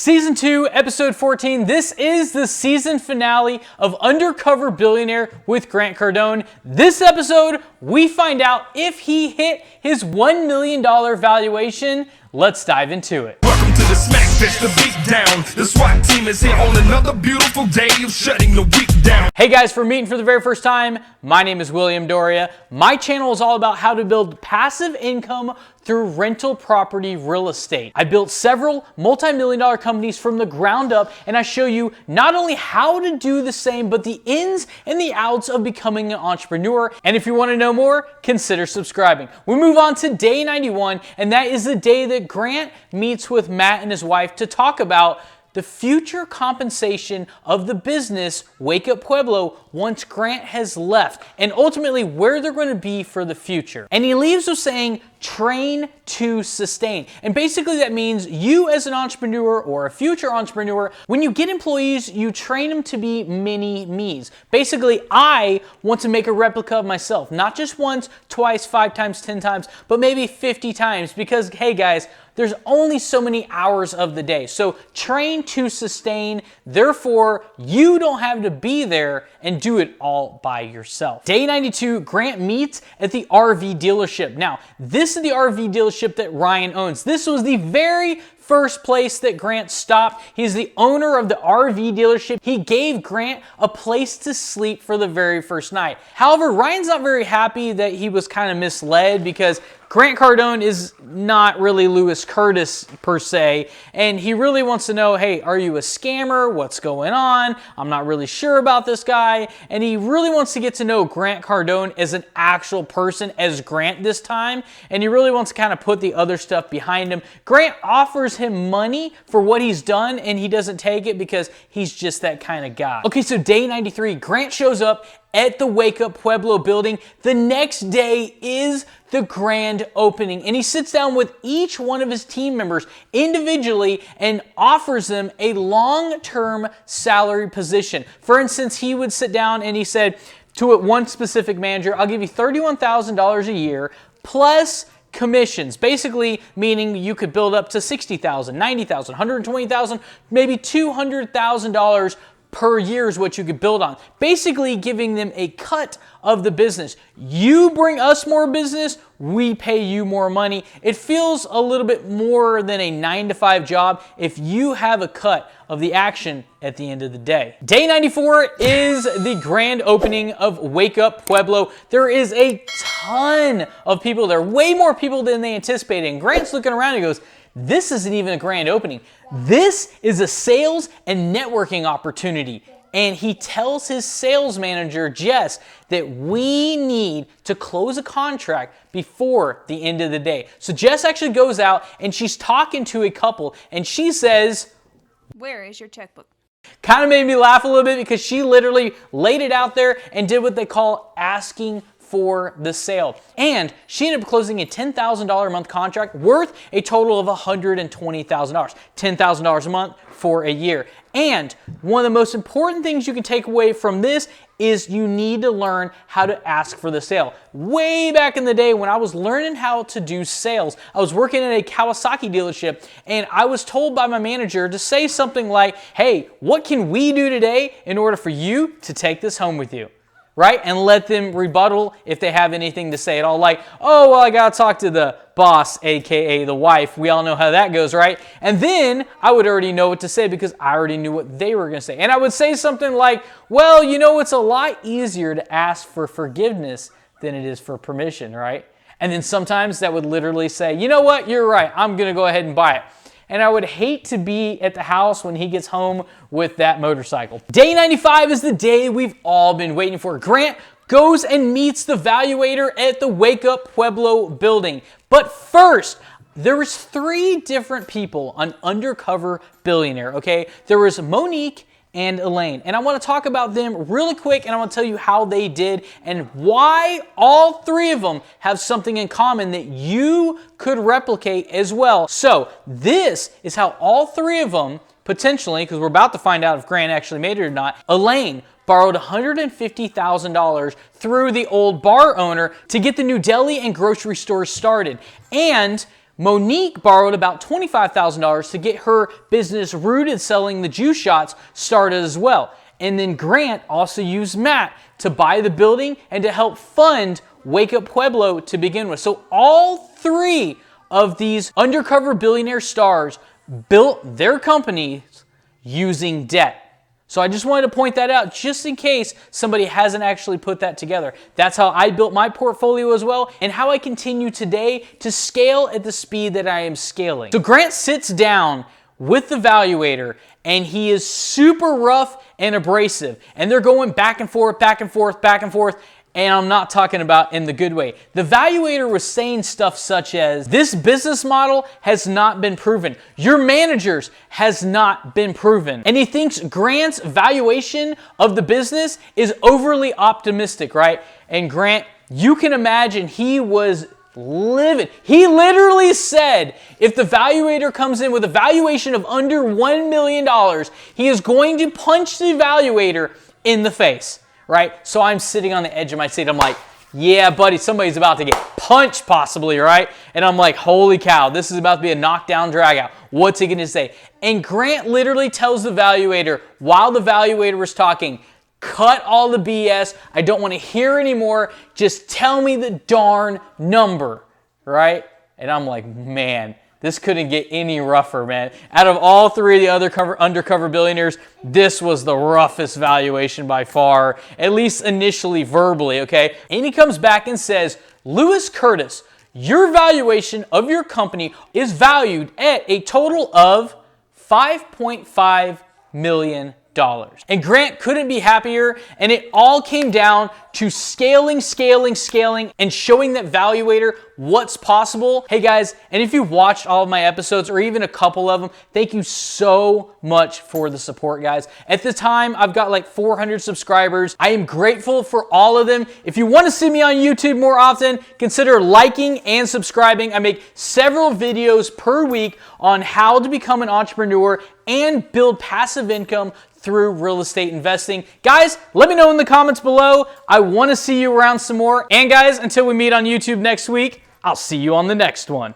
Season 2, Episode 14. This is the season finale of Undercover Billionaire with Grant Cardone. This episode, we find out if he hit his $1 million valuation. Let's dive into it. Welcome to the Smack Fest, the beat down. The SWAT team is here on another beautiful day of shutting the week down. Hey guys, for meeting for the very first time, my name is Dauria. My channel is all about how to build passive income through rental property real estate. I built several multi-million-dollar companies from the ground up, and I show you not only how to do the same, but the ins and the outs of becoming an entrepreneur. And if you want to know more, consider subscribing. We move on to day 91, and that is the day that Grant meets with Matt and his wife to talk about the future compensation of the business Wake Up Pueblo once Grant has left, and ultimately where they're going to be for the future. And he leaves with saying, train to sustain. And basically that means you as an entrepreneur or a future entrepreneur, when you get employees, you train them to be mini me's. Basically, I want to make a replica of myself, not just once, twice, 5 times, 10 times, but maybe 50 times, because hey guys, there's only so many hours of the day. So train to sustain. Therefore, you don't have to be there and do it all by yourself. Day 92, Grant meets at the RV dealership. Now, this is the RV dealership that Ryan owns. This was the very first place that Grant stopped. He's the owner of the RV dealership. He gave Grant a place to sleep for the very first night. However, Ryan's not very happy that he was kind of misled, because Grant Cardone is not really Lewis Curtis per se, and he really wants to know, hey, are you a scammer? What's going on? I'm not really sure about this guy. And he really wants to get to know Grant Cardone as an actual person, as Grant this time, and he really wants to kind of put the other stuff behind him. Grant offers him money for what he's done, and he doesn't take it because he's just that kind of guy. Okay, so day 93, Grant shows up at the Wake Up Pueblo building. The next day is the grand opening, and he sits down with each one of his team members individually and offers them a long-term salary position. For instance, he would sit down and he said to one specific manager, I'll give you $31,000 a year plus commissions, basically meaning you could build up to $60,000, $90,000, $120,000, maybe $200,000 per year is what you could build on. Basically giving them a cut of the business. You bring us more business, we pay you more money. It feels a little bit more than a 9-to-5 job if you have a cut of the action at the end of the day. Day 94 is the grand opening of Wake Up Pueblo. There is a ton of people there, way more people than they anticipated. And Grant's looking around and he goes, this isn't even a grand opening. This is a sales and networking opportunity. And he tells his sales manager, Jess, that we need to close a contract before the end of the day. So Jess actually goes out and she's talking to a couple and she says, where is your checkbook? Kind of made me laugh a little bit because she literally laid it out there and did what they call asking for the sale. And she ended up closing a $10,000 a month contract worth a total of $120,000. $10,000 a month for a year. And one of the most important things you can take away from this is you need to learn how to ask for the sale. Way back in the day when I was learning how to do sales, I was working at a Kawasaki dealership and I was told by my manager to say something like, hey, what can we do today in order for you to take this home with you? Right? And let them rebuttal if they have anything to say at all. Like, oh, well, I got to talk to the boss, AKA the wife. We all know how that goes, right? And then I would already know what to say because I already knew what they were going to say. And I would say something like, well, you know, it's a lot easier to ask for forgiveness than it is for permission, right? And then sometimes that would literally say, you know what? You're right. I'm going to go ahead and buy it. And I would hate to be at the house when he gets home with that motorcycle. Day 95 is the day we've all been waiting for. Grant goes and meets the valuator at the Wake Up Pueblo building. But first, there was 3 different people on Undercover Billionaire, okay? There was Monique and Elaine. And I want to talk about them really quick, and I want to tell you how they did and why all 3 of them have something in common that you could replicate as well. So this is how all 3 of them potentially, because we're about to find out if Grant actually made it or not, Elaine borrowed $150,000 through the old bar owner to get the new deli and grocery store started. And Monique borrowed about $25,000 to get her business Rooted selling the juice shots started as well. And then Grant also used Matt to buy the building and to help fund Wake Up Pueblo to begin with. So all three of these undercover billionaire stars built their companies using debt. So I just wanted to point that out just in case somebody hasn't actually put that together. That's how I built my portfolio as well, and how I continue today to scale at the speed that I am scaling. So Grant sits down with the valuator, and he is super rough and abrasive, and they're going back and forth, back and forth, back and forth. And I'm not talking about in the good way. The valuator was saying stuff such as, this business model has not been proven. Your managers has not been proven. And he thinks Grant's valuation of the business is overly optimistic, right? And Grant, you can imagine he was livid. He literally said, if the valuator comes in with a valuation of under $1 million, he is going to punch the valuator in the face. Right? So I'm sitting on the edge of my seat. I'm like, yeah, buddy, somebody's about to get punched possibly, right? And I'm like, holy cow, this is about to be a knockdown drag out. What's he going to say? And Grant literally tells the valuator, while the valuator was talking, cut all the BS. I don't want to hear anymore. Just tell me the darn number, right? And I'm like, man, this couldn't get any rougher, man. Out of all three of the undercover billionaires, this was the roughest valuation by far, at least initially verbally, okay? And he comes back and says, Lewis Curtis, your valuation of your company is valued at a total of $5.5 million. And Grant couldn't be happier, and it all came down to scaling, and showing that valuator what's possible. Hey guys, and if you've watched all of my episodes, or even a couple of them, thank you so much for the support, guys. At the time, I've got like 400 subscribers. I am grateful for all of them. If you want to see me on YouTube more often, consider liking and subscribing. I make several videos per week on how to become an entrepreneur and build passive income through real estate investing. Guys, let me know in the comments below. I want to see you around some more. And guys, until we meet on YouTube next week, I'll see you on the next one.